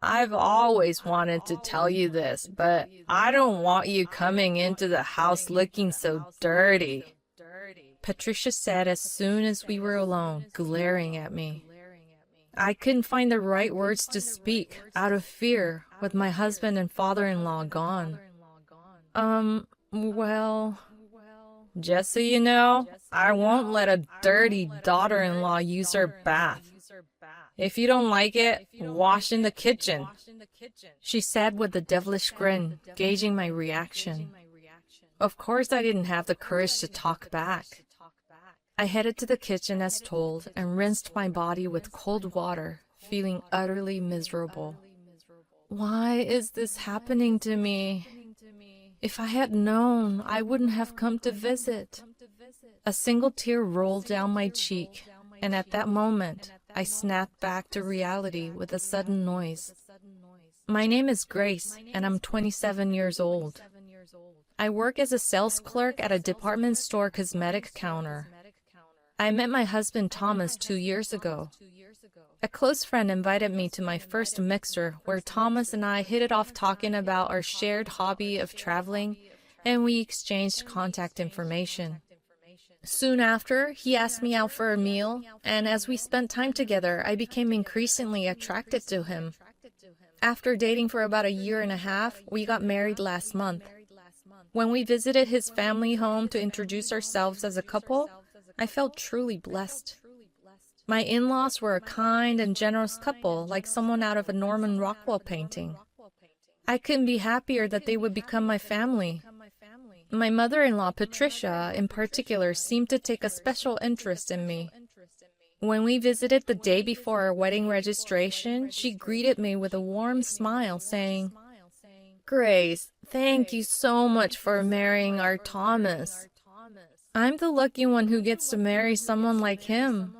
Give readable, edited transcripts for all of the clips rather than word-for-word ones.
I've always wanted to tell you this, but I don't want you coming into the house looking so dirty, Patricia said as soon as we were alone, glaring at me. I couldn't find the right words to speak, out of fear, with my husband and father-in-law gone. Well, just so you know, I won't let a dirty daughter-in-law use her bath. If you don't like it, wash in the kitchen, she said with a devilish grin, gauging my reaction. Of course I didn't have the courage to talk back. I headed to the kitchen as told and rinsed my body with cold water, feeling utterly miserable. Why is this happening to me? If I had known, I wouldn't have come to visit. A single tear rolled down my cheek, and at that moment, I snapped back to reality with a sudden noise. My name is Grace, and I'm 27 years old. I work as a sales clerk at a department store cosmetic counter. I met my husband Thomas 2 years ago. A close friend invited me to my first mixer where Thomas and I hit it off talking about our shared hobby of traveling, and we exchanged contact information. Soon after, he asked me out for a meal, and as we spent time together, I became increasingly attracted to him. After dating for about 1.5 years, we got married last month. When we visited his family home to introduce ourselves as a couple, I felt truly blessed. My in-laws were a kind and generous couple, like someone out of a Norman Rockwell painting. I couldn't be happier that they would become my family. My mother-in-law, Patricia, in particular, seemed to take a special interest in me. When we visited the day before our wedding registration, she greeted me with a warm smile, saying, "Grace, thank you so much for marrying our Thomas. I'm the lucky one who gets to marry someone like him."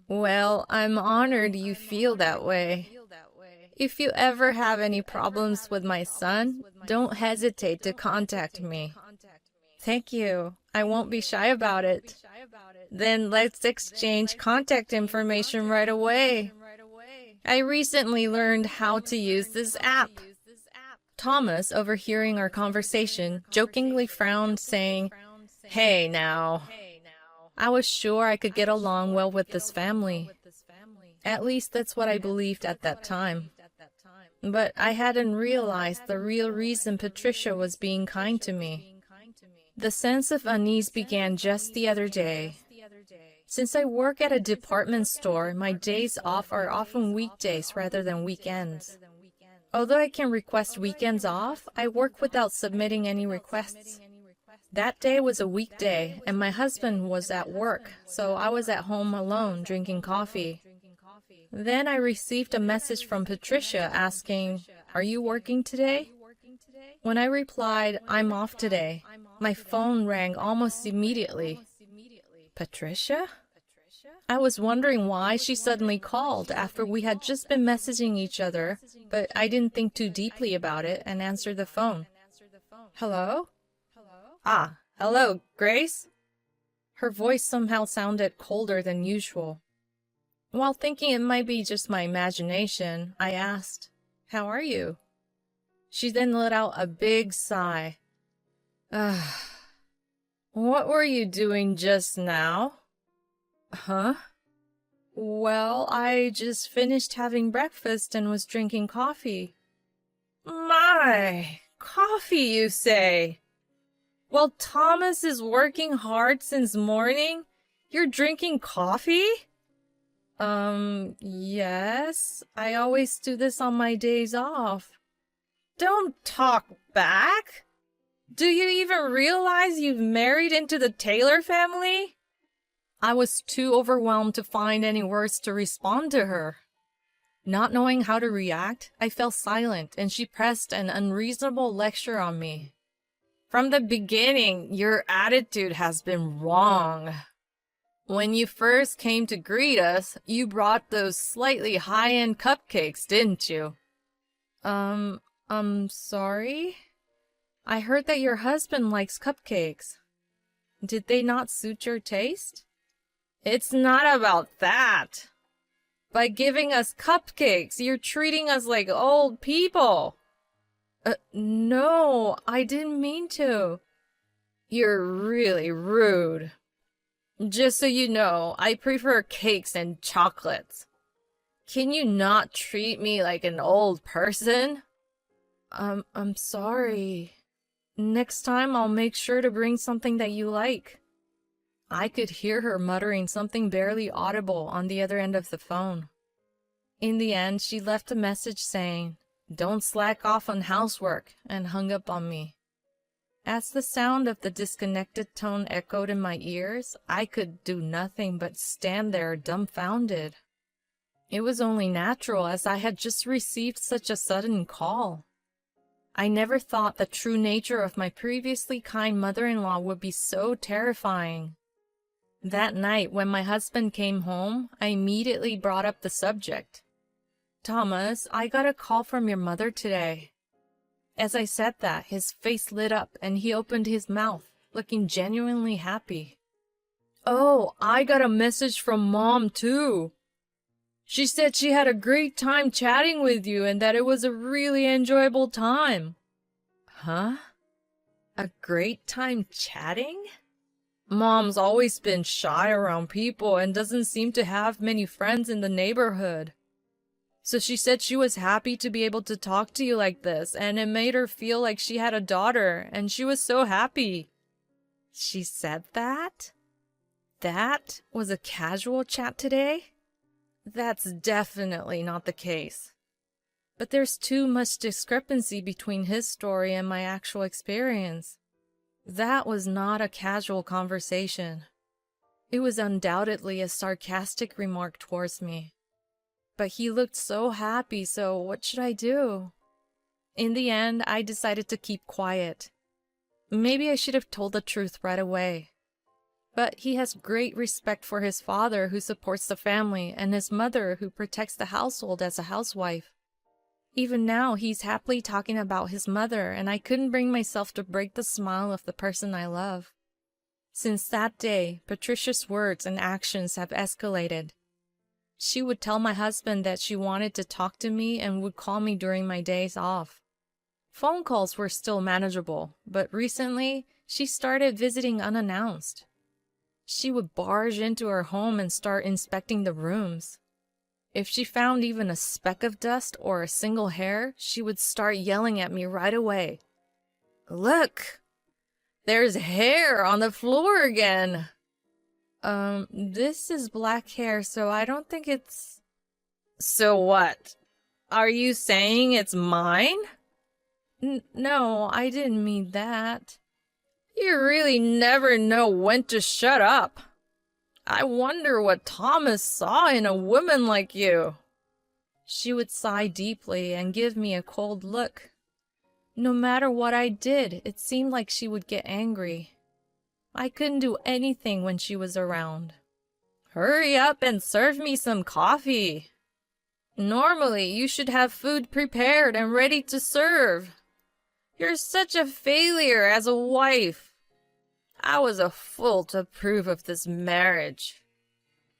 Well, I'm honored you feel that way. If you ever have any problems with my son, don't hesitate to contact me. Thank you. I won't be shy about it. Then let's exchange contact information right away. I recently learned how to use this app. Thomas, overhearing our conversation, jokingly frowned, saying, "Hey now." I was sure I could get along well with this family. At least that's what I believed at that time. But I hadn't realized the real reason Patricia was being kind to me. The sense of unease began just the other day. Since I work at a department store, my days off are often weekdays rather than weekends. Although I can request weekends off, I work without submitting any requests. That day was a weekday, and my husband was at work, so I was at home alone drinking coffee. Then I received a message from Patricia asking, "Are you working today?" When I replied, "I'm off today," my phone rang almost immediately. Patricia? I was wondering why she suddenly called after we had just been messaging each other, but I didn't think too deeply about it and answered the phone. "Hello?" "Ah, hello, Grace?" Her voice somehow sounded colder than usual. While thinking it might be just my imagination, I asked, "How are you?" She then let out a big sigh. What were you doing just now?" "Huh?" "Well, I just finished having breakfast and was drinking coffee." "My, coffee, you say? Well, Thomas is working hard since morning. You're drinking coffee?" Yes. I always do this on my days off." "Don't talk back. Do you even realize you've married into the Taylor family?" I was too overwhelmed to find any words to respond to her. Not knowing how to react, I fell silent and she pressed an unreasonable lecture on me. "From the beginning, your attitude has been wrong. When you first came to greet us, you brought those slightly high-end cupcakes, didn't you?" I'm sorry? I heard that your husband likes cupcakes. Did they not suit your taste?" "It's not about that. By giving us cupcakes, you're treating us like old people. No, I didn't mean to. You're really rude. Just so you know, I prefer cakes and chocolates. Can you not treat me like an old person? I'm sorry. Next time I'll make sure to bring something that you like. I could hear her muttering something barely audible on the other end of the phone. In the end, she left a message saying, "Don't slack off on housework," and hung up on me. As the sound of the disconnected tone echoed in my ears, I could do nothing but stand there dumbfounded. It was only natural, as I had just received such a sudden call. I never thought the true nature of my previously kind mother-in-law would be so terrifying. That night, when my husband came home, I immediately brought up the subject. "Thomas, I got a call from your mother today." As I said that, his face lit up and he opened his mouth, looking genuinely happy. "Oh, I got a message from Mom, too. She said she had a great time chatting with you and that it was a really enjoyable time." Huh? A great time chatting? Mom's always been shy around people and doesn't seem to have many friends in the neighborhood. So she said she was happy to be able to talk to you like this, and it made her feel like she had a daughter, and she was so happy. She said that? That was a casual chat today? That's definitely not the case. But there's too much discrepancy between his story and my actual experience. That was not a casual conversation. It was undoubtedly a sarcastic remark towards me. But he looked so happy, so what should I do? In the end, I decided to keep quiet. Maybe I should have told the truth right away. But he has great respect for his father, who supports the family, and his mother, who protects the household as a housewife. Even now, he's happily talking about his mother, and I couldn't bring myself to break the smile of the person I love. Since that day, Patricia's words and actions have escalated. She would tell my husband that she wanted to talk to me and would call me during my days off. Phone calls were still manageable, but recently, she started visiting unannounced. She would barge into her home and start inspecting the rooms. If she found even a speck of dust or a single hair, she would start yelling at me right away. "Look! There's hair on the floor again!" This is black hair, so I don't think it's... So what? Are you saying it's mine? No, I didn't mean that. You really never know when to shut up. I wonder what Thomas saw in a woman like you. She would sigh deeply and give me a cold look. No matter what I did, it seemed like she would get angry. I couldn't do anything when she was around. Hurry up and serve me some coffee. Normally, you should have food prepared and ready to serve. You're such a failure as a wife. I was a fool to approve of this marriage.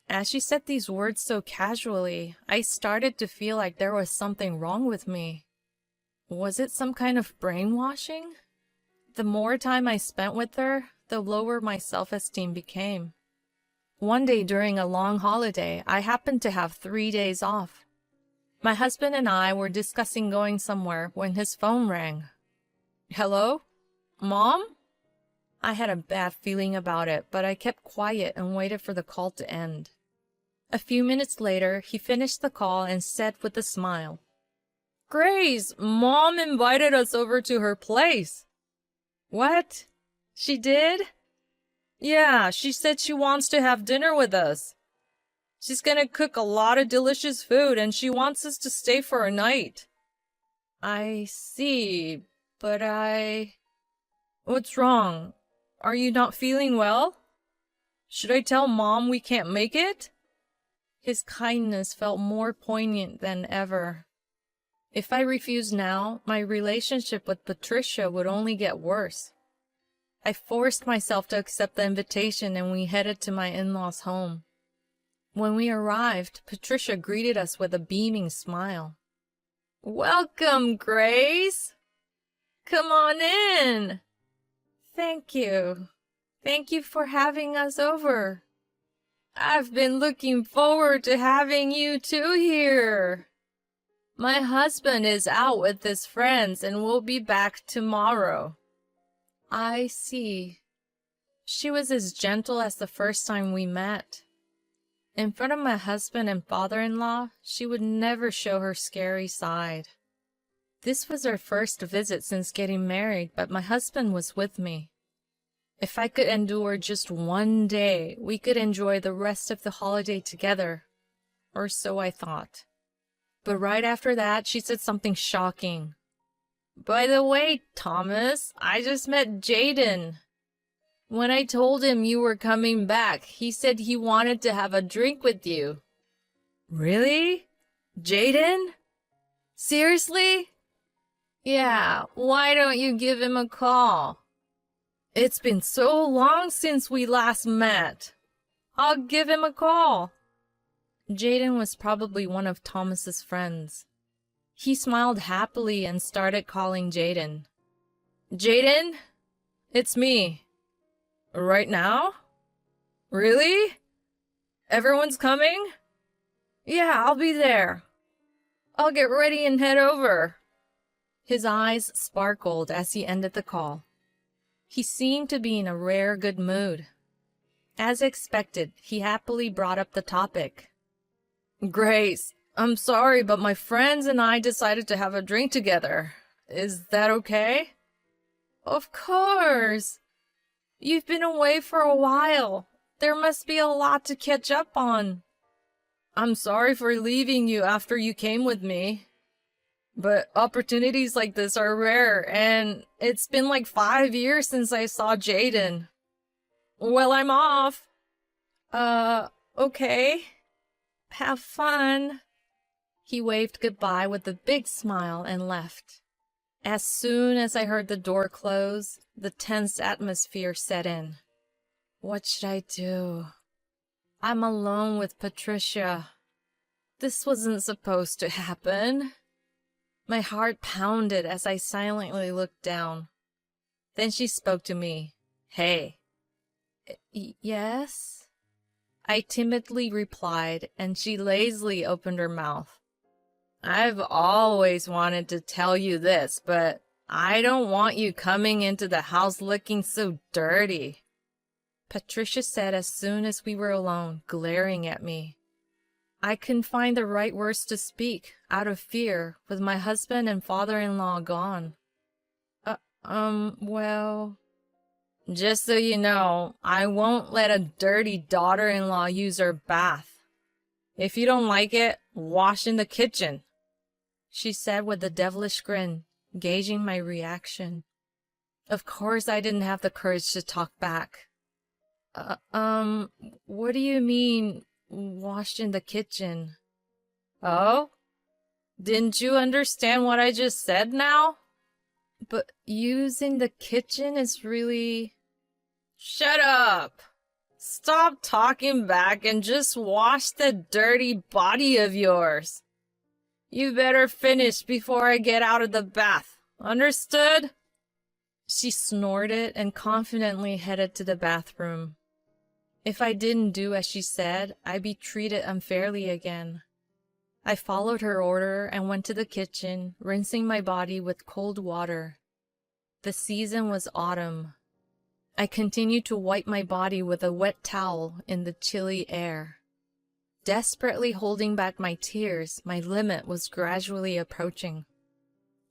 As she said these words so casually, I started to feel like there was something wrong with me. Was it some kind of brainwashing? The more time I spent with her, the lower my self-esteem became. One day during a long holiday, I happened to have 3 days off. My husband and I were discussing going somewhere when his phone rang. "Hello? Mom?" I had a bad feeling about it, but I kept quiet and waited for the call to end. A few minutes later, he finished the call and said with a smile, "Grace, Mom invited us over to her place." "What? She did?" "Yeah, she said she wants to have dinner with us. She's gonna cook a lot of delicious food and she wants us to stay for a night." "I see, but What's wrong? Are you not feeling well? Should I tell Mom we can't make it?" His kindness felt more poignant than ever. If I refused now, my relationship with Patricia would only get worse. I forced myself to accept the invitation and we headed to my in-laws' home. When we arrived, Patricia greeted us with a beaming smile. "Welcome, Grace! Come on in!" "Thank you. Thank you for having us over. I've been looking forward to having you two here. My husband is out with his friends and will be back tomorrow." "I see." She was as gentle as the first time we met. In front of my husband and father-in-law, she would never show her scary side. This was our first visit since getting married, but my husband was with me. If I could endure just one day, we could enjoy the rest of the holiday together. Or so I thought. But right after that, she said something shocking. "By the way, Thomas, I just met Jaden. When I told him you were coming back, he said he wanted to have a drink with you." "Really? Jaden? Seriously?" "Yeah, why don't you give him a call?" "It's been so long since we last met. I'll give him a call." Jaden was probably one of Thomas's friends. He smiled happily and started calling Jaden. "Jaden, it's me." "Right now? Really? Everyone's coming?" "Yeah, I'll be there. I'll get ready and head over." His eyes sparkled as he ended the call. He seemed to be in a rare good mood. As expected, he happily brought up the topic. "Grace, I'm sorry, but my friends and I decided to have a drink together. Is that okay?" "Of course. You've been away for a while. There must be a lot to catch up on." "I'm sorry for leaving you after you came with me. But opportunities like this are rare, and it's been like 5 years since I saw Jaden." "Well, I'm off." Okay. Have fun." He waved goodbye with a big smile and left. As soon as I heard the door close, the tense atmosphere set in. What should I do? I'm alone with Patricia. This wasn't supposed to happen. My heart pounded as I silently looked down. Then she spoke to me. "Hey." "Yes?" I timidly replied, and she lazily opened her mouth. "I've always wanted to tell you this, but I don't want you coming into the house looking so dirty," Patricia said as soon as we were alone, glaring at me. I couldn't find the right words to speak, out of fear, with my husband and father-in-law gone. Well... "Just so you know, I won't let a dirty daughter-in-law use her bath. If you don't like it, wash in the kitchen," she said with a devilish grin, gauging my reaction. Of course I didn't have the courage to talk back. What do you mean, washed in the kitchen?" "Oh? Didn't you understand what I just said now?" "But using the kitchen is really..." "Shut up! Stop talking back and just wash the dirty body of yours. You better finish before I get out of the bath. Understood?" She snorted and confidently headed to the bathroom. If I didn't do as she said, I'd be treated unfairly again. I followed her order and went to the kitchen, rinsing my body with cold water. The season was autumn. I continued to wipe my body with a wet towel in the chilly air. Desperately holding back my tears, my limit was gradually approaching.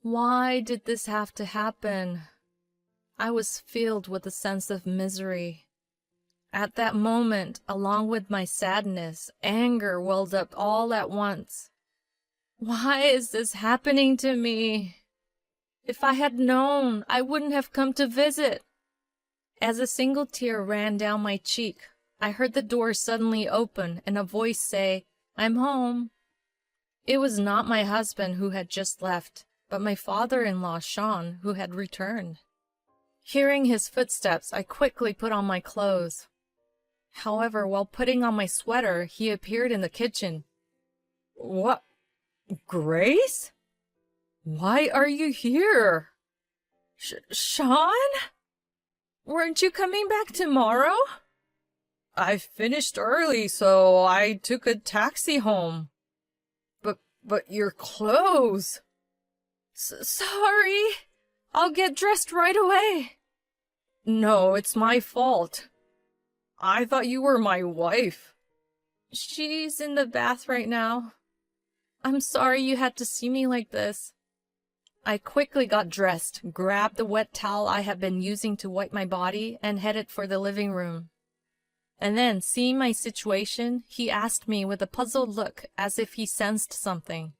Why did this have to happen? I was filled with a sense of misery. At that moment, along with my sadness, anger welled up all at once. Why is this happening to me? If I had known, I wouldn't have come to visit. As a single tear ran down my cheek, I heard the door suddenly open and a voice say, "I'm home." It was not my husband who had just left, but my father-in-law, Sean, who had returned. Hearing his footsteps, I quickly put on my clothes. However, while putting on my sweater, he appeared in the kitchen. What? Grace? Why are you here? Sean? Weren't you coming back tomorrow? I finished early, so I took a taxi home. But your clothes... Sorry. I'll get dressed right away. No, it's my fault. I thought you were my wife. She's in the bath right now. I'm sorry you had to see me like this. I quickly got dressed, grabbed the wet towel I had been using to wipe my body, and headed for the living room. And then, seeing my situation, he asked me with a puzzled look as if he sensed something.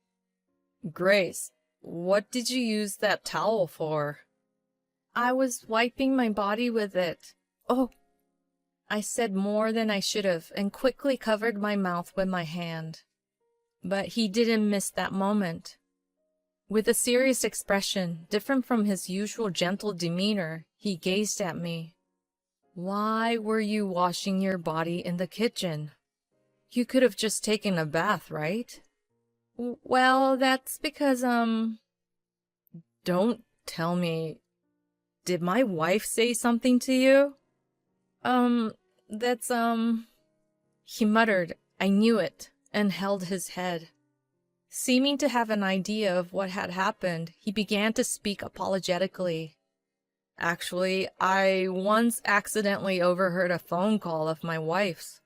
Grace, what did you use that towel for? I was wiping my body with it. Oh, I said more than I should have and quickly covered my mouth with my hand. But he didn't miss that moment. With a serious expression, different from his usual gentle demeanor, he gazed at me. Why were you washing your body in the kitchen? You could have just taken a bath, right? Well, that's because, Don't tell me. Did my wife say something to you? That's, He muttered, I knew it, and held his head. Seeming to have an idea of what had happened, he began to speak apologetically. Actually, I once accidentally overheard a phone call of my wife's.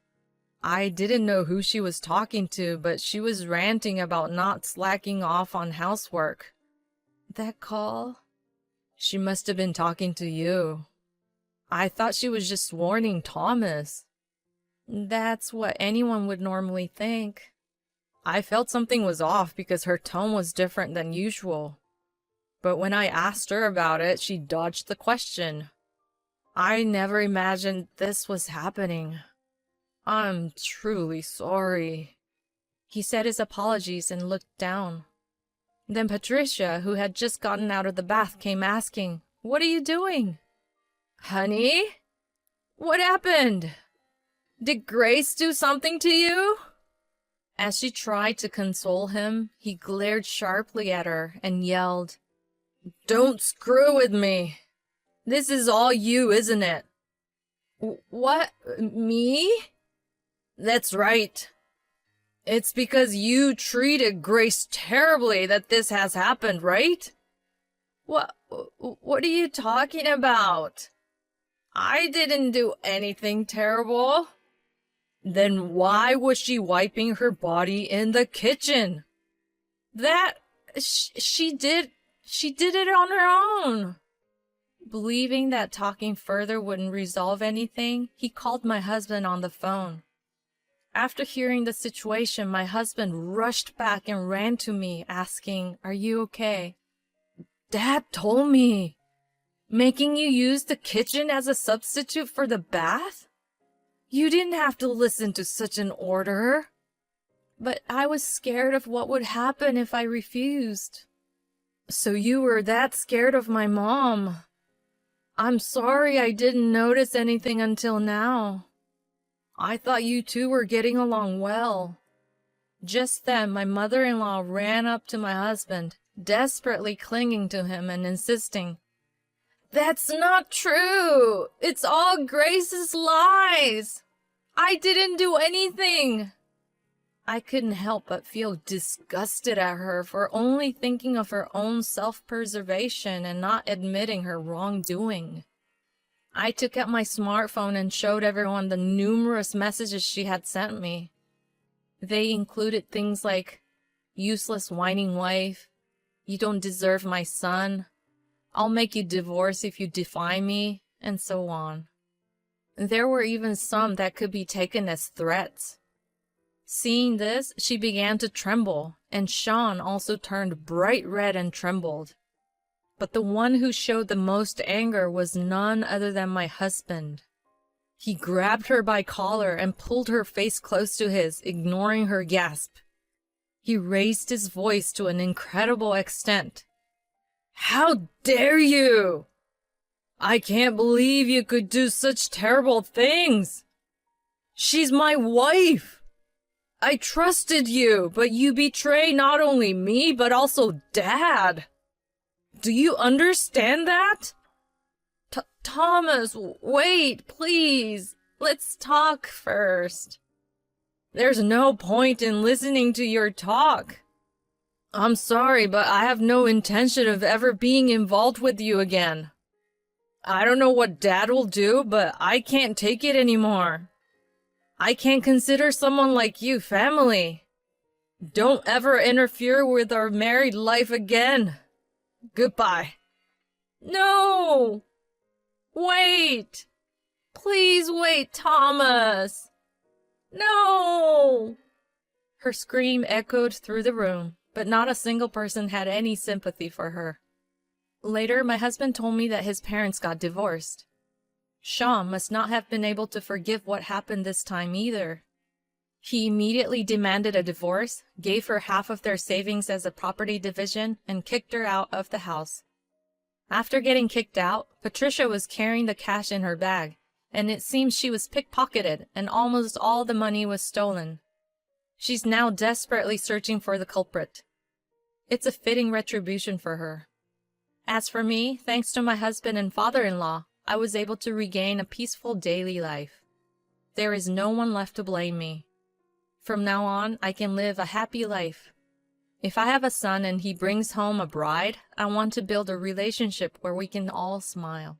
I didn't know who she was talking to, but she was ranting about not slacking off on housework. That call? She must have been talking to you. I thought she was just warning Thomas. That's what anyone would normally think. I felt something was off because her tone was different than usual. But when I asked her about it, she dodged the question. I never imagined this was happening. I'm truly sorry. He said his apologies and looked down. Then Patricia, who had just gotten out of the bath, came asking, What are you doing? Honey? What happened? Did Grace do something to you? As she tried to console him, he glared sharply at her and yelled, Don't screw with me. This is all you, isn't it? What? Me? That's right. It's because you treated Grace terribly that this has happened, right? What are you talking about? I didn't do anything terrible. Then why was she wiping her body in the kitchen? She did it on her own. Believing that talking further wouldn't resolve anything, he called my husband on the phone. After hearing the situation, my husband rushed back and ran to me, asking, Are you okay? Dad told me. Making you use the kitchen as a substitute for the bath? You didn't have to listen to such an order. But I was scared of what would happen if I refused. So you were that scared of my mom. I'm sorry I didn't notice anything until now. I thought you two were getting along well. Just then, my mother-in-law ran up to my husband, desperately clinging to him and insisting, That's not true! It's all Grace's lies! I didn't do anything! I couldn't help but feel disgusted at her for only thinking of her own self-preservation and not admitting her wrongdoing. I took out my smartphone and showed everyone the numerous messages she had sent me. They included things like, useless whining wife, you don't deserve my son, I'll make you divorce if you defy me, and so on. There were even some that could be taken as threats. Seeing this, she began to tremble, and Sean also turned bright red and trembled. But the one who showed the most anger was none other than my husband. He grabbed her by collar and pulled her face close to his, ignoring her gasp. He raised his voice to an incredible extent. How dare you! I can't believe you could do such terrible things! She's my wife. I trusted you, but you betray not only me, but also Dad. Do you understand that? Thomas, wait, please. Let's talk first. There's no point in listening to your talk. I'm sorry, but I have no intention of ever being involved with you again. I don't know what Dad will do, but I can't take it anymore. I can't consider someone like you family. Don't ever interfere with our married life again. Goodbye. No! Wait! Please wait, Thomas! No! Her scream echoed through the room, but not a single person had any sympathy for her. Later, my husband told me that his parents got divorced. Sean must not have been able to forgive what happened this time either. He immediately demanded a divorce, gave her half of their savings as a property division, and kicked her out of the house. After getting kicked out, Patricia was carrying the cash in her bag, and it seems she was pickpocketed and almost all the money was stolen. She's now desperately searching for the culprit. It's a fitting retribution for her. As for me, thanks to my husband and father-in-law, I was able to regain a peaceful daily life. There is no one left to blame me. From now on, I can live a happy life. If I have a son and he brings home a bride, I want to build a relationship where we can all smile.